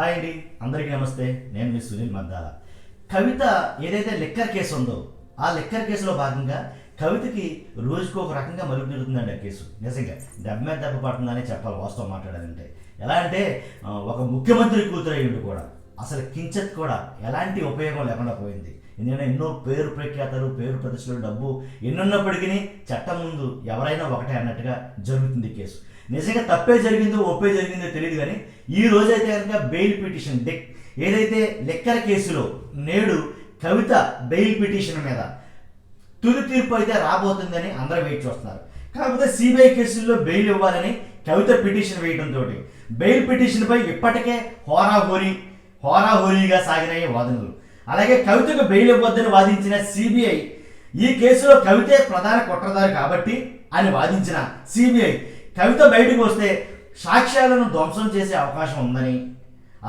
Hi అండి, అందరికీ నమస్తే. నేను మీ సునీల్ మద్దాల. కవిత ఏదైతే లిక్కర్ కేసు ఉందో ఆ లిక్కర్ కేసులో భాగంగా కవితకి రోజుకు ఒక రకంగా మలుపు తిరుగుతుందండి. ఆ కేసు నిజంగా దెబ్బ మీద దెబ్బ పడుతుందని చెప్పాలి వాస్తవం మాట్లాడాలంటే. ఎలా అంటే ఒక ముఖ్యమంత్రి కూతురు అయ్యిండు కూడా అసలు కించెత్ కూడా ఎలాంటి ఉపయోగం లేకుండా పోయింది. ఎందుకంటే ఎన్నో పేరు ప్రఖ్యాతలు, పేరు ప్రతిష్టలు, డబ్బు ఎన్నున్నప్పటికీ చట్టం ముందు ఎవరైనా ఒకటే అన్నట్టుగా జరుగుతుంది కేసు. నిజంగా తప్పే జరిగిందో ఒప్పే జరిగిందో తెలియదు, కానీ ఈ రోజైతే కనుక బెయిల్ పిటిషన్ ఏదైతే లిక్కర్ కేసులో నేడు కవిత బెయిల్ పిటిషన్ మీద తుది తీర్పు అయితే రాబోతుందని అందరూ వెయిట్ చూస్తున్నారు. కాకపోతే సిబిఐ కేసుల్లో బెయిల్ ఇవ్వాలని కవిత పిటిషన్ వేయడంతో బెయిల్ పిటిషన్పై ఇప్పటికే హోరాహోరీగా సాగినాయి వాదనలు. అలాగే కవితకు బెయిల్ ఇవ్వద్దని వాదించిన సిబిఐ ఈ కేసులో కవితే ప్రధాన కుట్రదారు కాబట్టి అని వాదించిన సిబిఐ కవిత బయటకు వస్తే సాక్ష్యాలను ధ్వంసం చేసే అవకాశం ఉందని,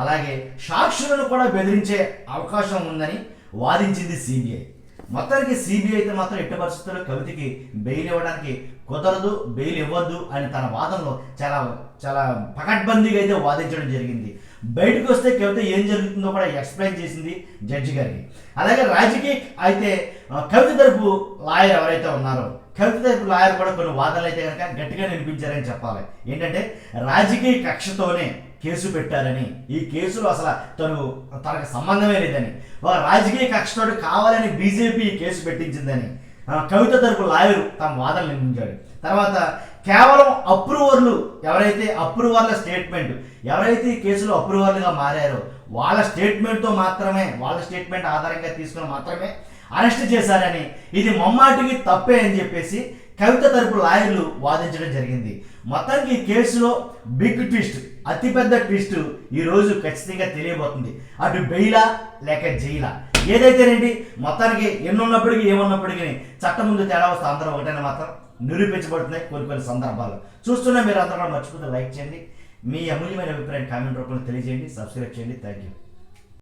అలాగే సాక్షులను కూడా బెదిరించే అవకాశం ఉందని వాదించింది సిబిఐ. మొత్తానికి సిబిఐ అయితే మాత్రం ఎట్టి పరిస్థితుల్లో కవితకి బెయిల్ ఇవ్వడానికి కుదరదు, బెయిల్ ఇవ్వద్దు అని తన వాదనలో చాలా చాలా పకడ్బందీగా అయితే వాదించడం జరిగింది. బయటకు వస్తే కవిత ఏం జరుగుతుందో కూడా ఎక్స్ప్లెయిన్ చేసింది జడ్జి గారికి. అలాగే రాజకీయ అయితే కవిత తరపు లాయర్ ఎవరైతే ఉన్నారో కవిత తరపు లాయర్ కూడా కొన్ని వాదనలు అయితే కనుక గట్టిగా వినిపించారని చెప్పాలి. ఏంటంటే రాజకీయ కక్షతోనే కేసు పెట్టారని, ఈ కేసులో అసలు తనకు సంబంధమే లేదని, ఒక రాజకీయ కక్షతోటి కావాలని బీజేపీ ఈ కేసు పెట్టించిందని కవిత తరపు లాయరు తమ వాదనలు వినిపించాడు. తర్వాత కేవలం అప్రూవర్ల స్టేట్మెంట్ ఎవరైతే ఈ కేసులో అప్రూవర్లుగా మారారో వాళ్ళ స్టేట్మెంట్ ఆధారంగా తీసుకుని మాత్రమే అరెస్ట్ చేశారని, ఇది మమ్మాటికి తప్పే అని చెప్పేసి కవిత తరపు లాయర్లు వాదించడం జరిగింది. మొత్తానికి ఈ కేసులో బిగ్ ట్విస్ట్, అతిపెద్ద ట్విస్ట్ ఈ రోజు ఖచ్చితంగా తెలియబోతుంది. అటు బెయిలా లేక జైలా ఏదైతేనండి, మొత్తానికి ఎన్నున్నప్పటికీ ఏమున్నప్పటికీ చట్టం ముందు తేడా వస్తే అందరూ ఒకటైనా మాత్రం నిరూపించబడుతున్నాయి కొన్ని సందర్భాలు. చూస్తున్నా మీరు అందరూ మర్చిపోతే లైక్ చేయండి, మీ అమూల్యమైన అభిప్రాయం కామెంట్ రూపంలో తెలియజేయండి, సబ్స్క్రైబ్ చేయండి. Thank you.